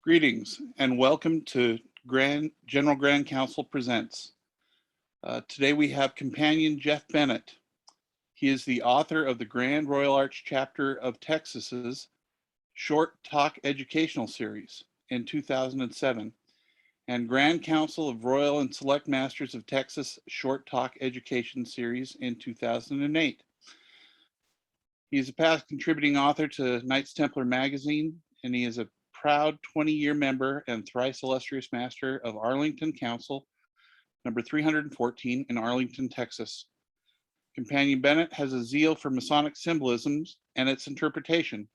Greetings and welcome to General Grand Council Presents. Today we have companion Jeff Bennett. He is the author of the Grand Royal Arch Chapter of Texas's Short Talk Educational Series in 2007 and Grand Council of Royal and Select Masters of Texas Short Talk Education Series in 2008. He is a past contributing author to Knights Templar magazine, and he is a proud 20-year member and thrice illustrious master of Arlington Council, number 314 in Arlington, Texas. Companion Bennett has a zeal for Masonic symbolisms and its interpretation.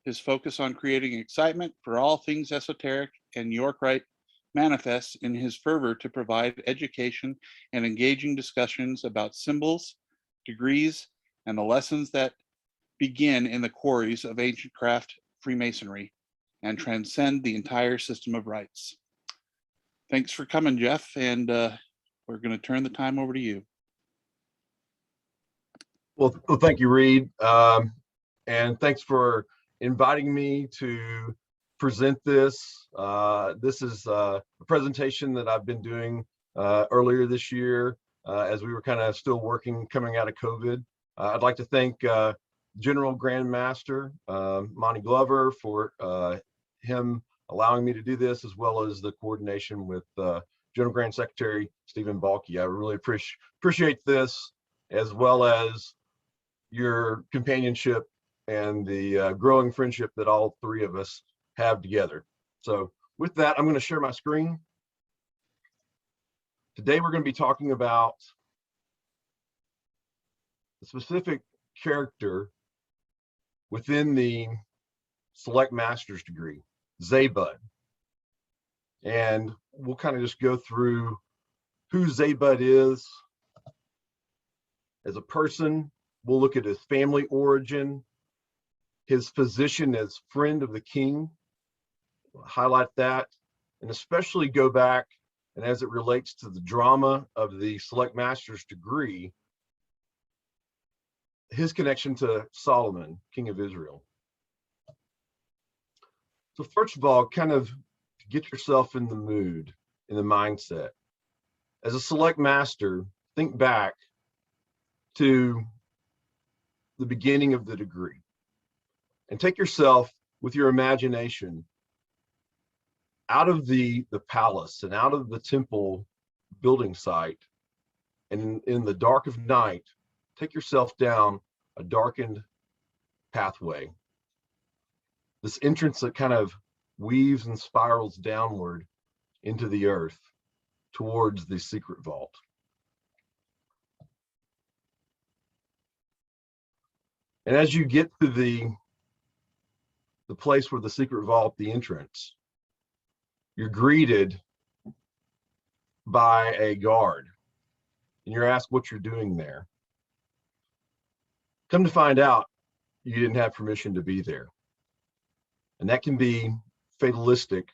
His focus on creating excitement for all things esoteric and York Rite manifests in his fervor to provide education and engaging discussions about symbols, degrees, and the lessons that begin in the quarries of ancient craft Freemasonry and transcend the entire system of rites. Thanks for coming, Jeff, and we're going to turn the time over to you. Well, thank you, Reed, and thanks for inviting me to present this. This is a presentation that I've been doing earlier this year as we were kind of still working, coming out of COVID. I'd like to thank General Grand Master Monty Glover for him allowing me to do this, as well as the coordination with General Grand Secretary Stephen Balke. I really appreciate this, as well as your companionship and the growing friendship that all three of us have together. So with that, I'm going to share my screen. Today we're going to be talking about a specific character within the Select Master's degree, Zabud. And we'll kind of just go through who Zabud is as a person. We'll look at his family origin, his position as friend of the king, we'll highlight that, and especially go back, and as it relates to the drama of the Select Master's degree, his connection to Solomon, King of Israel. So first of all, kind of get yourself in the mood, in the mindset. As a Select Master, think back to the beginning of the degree and take yourself with your imagination out of the palace and out of the temple building site, and in the dark of night, take yourself down a darkened pathway. This entrance that kind of weaves and spirals downward into the earth towards the secret vault. And as you get to the place where the secret vault, the entrance, you're greeted by a guard, and you're asked what you're doing there. Come to find out, you didn't have permission to be there. And that can be fatalistic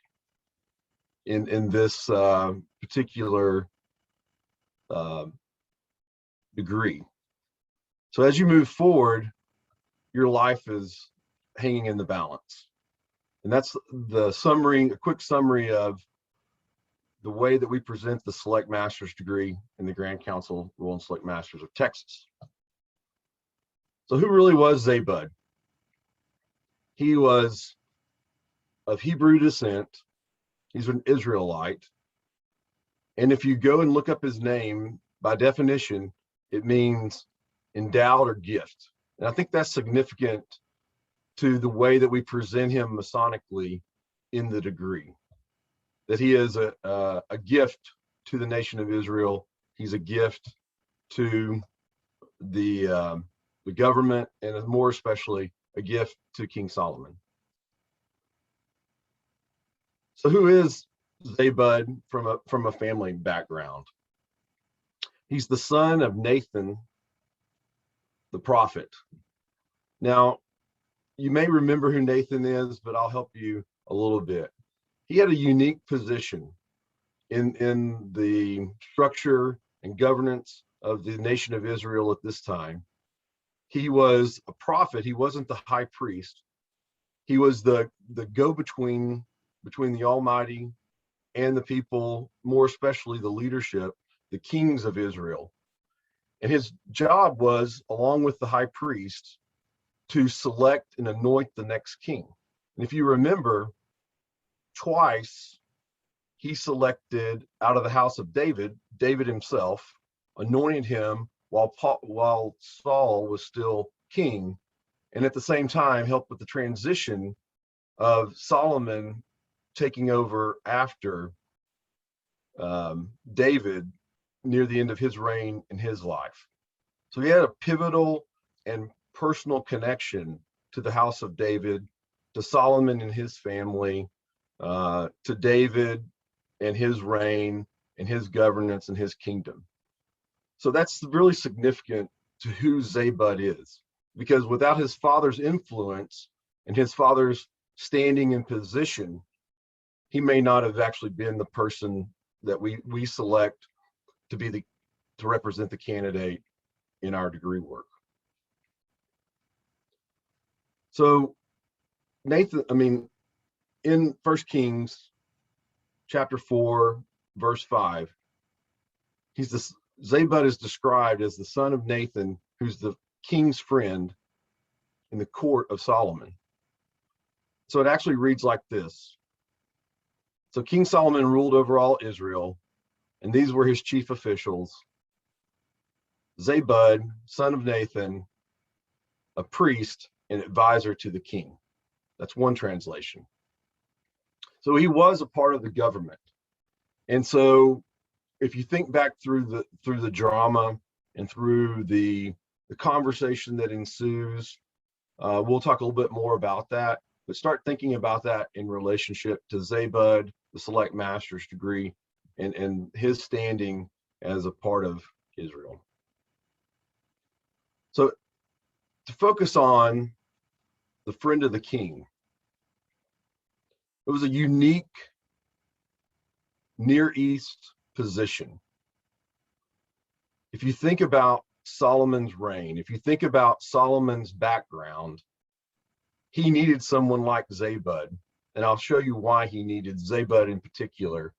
in this particular degree. So as you move forward, your life is hanging in the balance. And that's the summary, a quick summary of the way that we present the Select Master's degree in the Grand Council Royal and Select Masters of Texas. So who really was Zabud? He was of Hebrew descent. He's an Israelite. And if you go and look up his name, by definition, it means endowed or gift. And I think that's significant to the way that we present him Masonically in the degree. That he is a gift to the nation of Israel. He's a gift to the government, and more especially a gift to King Solomon. So who is Zabud from a family background? He's the son of Nathan, the prophet. Now, you may remember who Nathan is, but I'll help you a little bit. He had a unique position in the structure and governance of the nation of Israel at this time. He was a prophet. He wasn't the high priest. He was the go-between between the Almighty and the people, more especially the leadership, the kings of Israel. And his job was, along with the high priest, to select and anoint the next king. And if you remember, twice he selected out of the house of David, David himself, anointed him while Saul was still king, and at the same time helped with the transition of Solomon taking over after David near the end of his reign in his life. So he had a pivotal and personal connection to the house of David, to Solomon and his family, to David and his reign and his governance and his kingdom. So that's really significant to who Zabud is, because without his father's influence and his father's standing and position, he may not have actually been the person that we select to represent the candidate in our degree work. So Nathan, in 1 Kings chapter 4, verse 5, Zabud is described as the son of Nathan, who's the king's friend in the court of Solomon. So it actually reads like this. So King Solomon ruled over all Israel, and these were his chief officials: Zabud, son of Nathan, a priest and advisor to the king. That's one translation. So he was a part of the government. And so if you think back through the drama and through the conversation that ensues, we'll talk a little bit more about that, but start thinking about that in relationship to Zabud, the select master's degree, and his standing as a part of Israel. So to focus on the friend of the king, it was a unique Near East position. If you think about Solomon's reign, if you think about Solomon's background, he needed someone like Zabud, and I'll show you why he needed Zabud in particular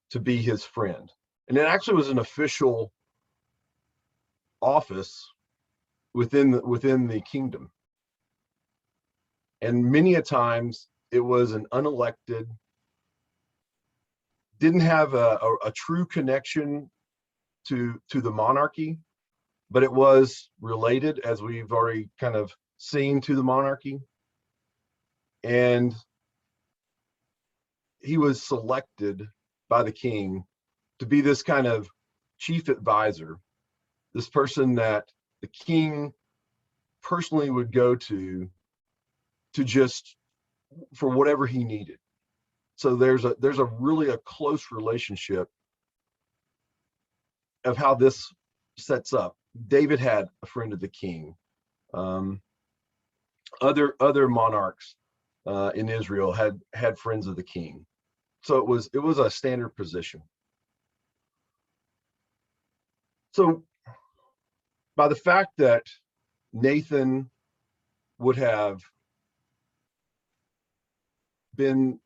to be his friend. And it actually was an official office within the kingdom. And many a times it was an unelected, didn't have a true connection to the monarchy, but it was related, as we've already kind of seen, to the monarchy. And he was selected by the king to be this kind of chief advisor, this person that the king personally would go to just for whatever he needed. So there's a really close relationship of how this sets up. David had a friend of the king. Other monarchs in Israel had friends of the king. So it was a standard position. So by the fact that Nathan would have been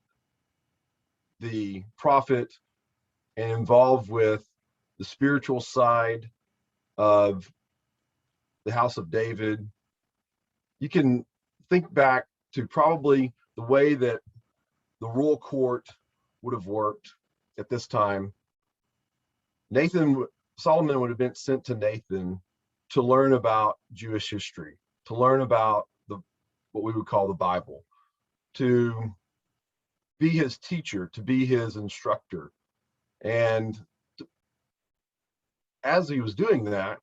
the prophet and involved with the spiritual side of the house of David, you can think back to probably the way that the royal court would have worked at this time. Solomon would have been sent to Nathan to learn about Jewish history, to learn about what we would call the Bible, to be his teacher, to be his instructor. And as he was doing that,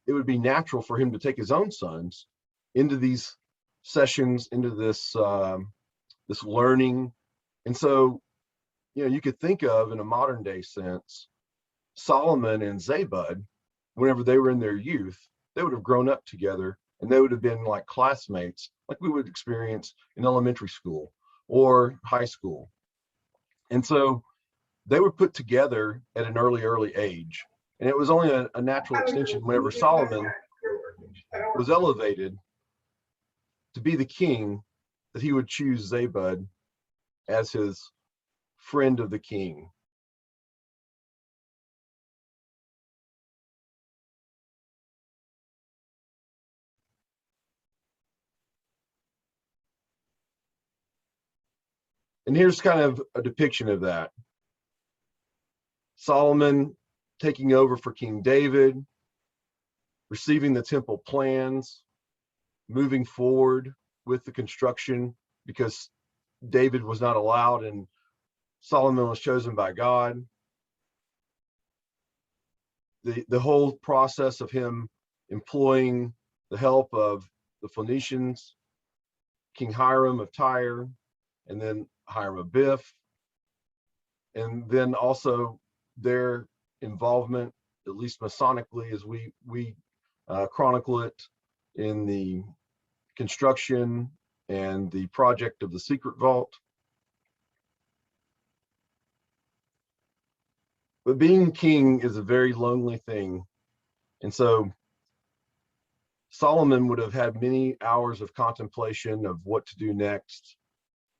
it would be natural for him to take his own sons into these sessions, into this learning. And so, you could think of, in a modern day sense, Solomon and Zabud, whenever they were in their youth, they would have grown up together, and they would have been like classmates, like we would experience in elementary school or high school. And so they were put together at an early age. And it was only a natural extension whenever Solomon was elevated to be the king that he would choose Zabud as his friend of the king. And here's kind of a depiction of that. Solomon taking over for King David, receiving the temple plans, moving forward with the construction because David was not allowed and Solomon was chosen by God. The whole process of him employing the help of the Phoenicians, King Hiram of Tyre, and then Hiram of Biff, and then also their involvement, at least Masonically, as we chronicle it in the construction and the project of the secret vault. But being king is a very lonely thing. And so Solomon would have had many hours of contemplation of what to do next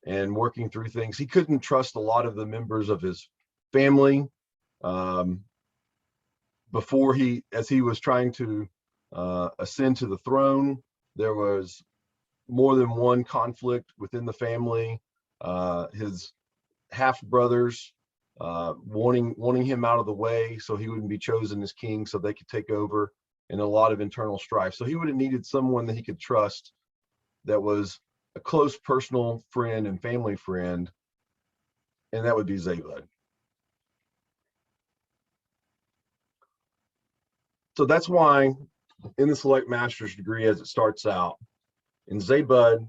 and working through things. He couldn't trust a lot of the members of his family before as he was trying to ascend to the throne. There was more than one conflict within the family. His half brothers wanting him out of the way so he wouldn't be chosen as king so they could take over, and a lot of internal strife. So he would have needed someone that he could trust that was a close personal friend and family friend, and that would be Zabud. So that's why in the Select Master's degree, as it starts out, and Zabud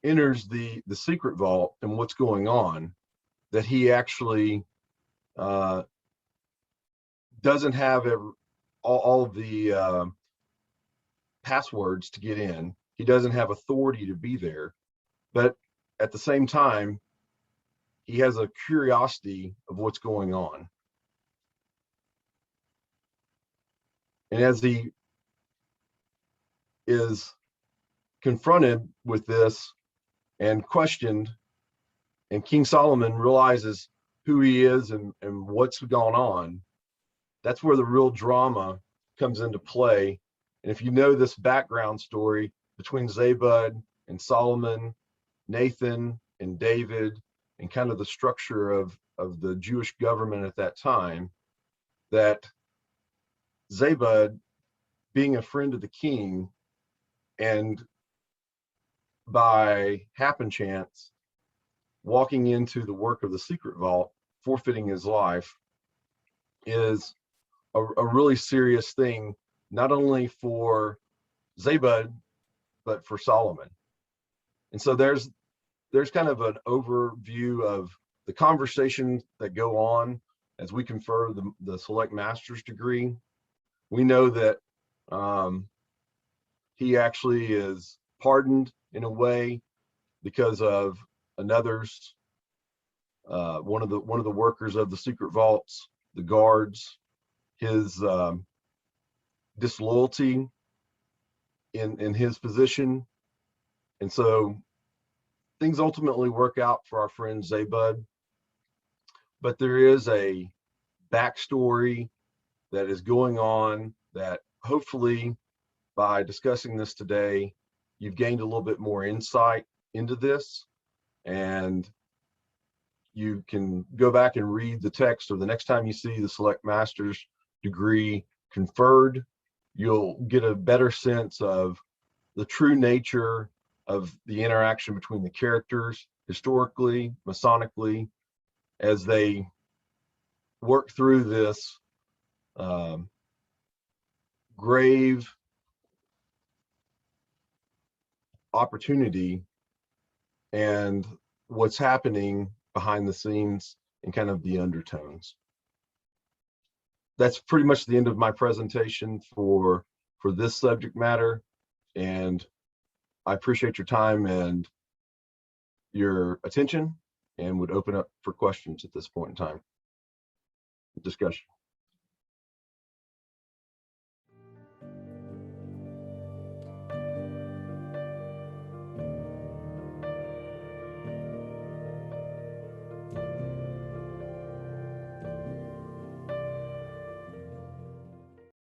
enters the secret vault and what's going on, that he actually doesn't have all of the passwords to get in. He doesn't have authority to be there, but at the same time, he has a curiosity of what's going on. And as he is confronted with this and questioned, and King Solomon realizes who he is and what's gone on, that's where the real drama comes into play. And if you know this background story between Zabud and Solomon, Nathan and David, and kind of the structure of the Jewish government at that time, that Zabud, being a friend of the king, and by happen chance walking into the work of the secret vault, forfeiting his life, is a really serious thing, not only for Zabud, but for Solomon. And so there's kind of an overview of the conversations that go on as we confer the Select Master's degree. We know that he actually is pardoned in a way because of another's one of the workers of the secret vaults, the guards, his disloyalty in his position. And so things ultimately work out for our friend Zabud, but there is a backstory that is going on that hopefully by discussing this today, you've gained a little bit more insight into this, and you can go back and read the text, or the next time you see the Select Master's degree conferred, you'll get a better sense of the true nature of the interaction between the characters historically, Masonically, as they work through this grave opportunity and what's happening behind the scenes and kind of the undertones. That's pretty much the end of my presentation for this subject matter, and I appreciate your time and your attention, and would open up for questions at this point in time. Discussion.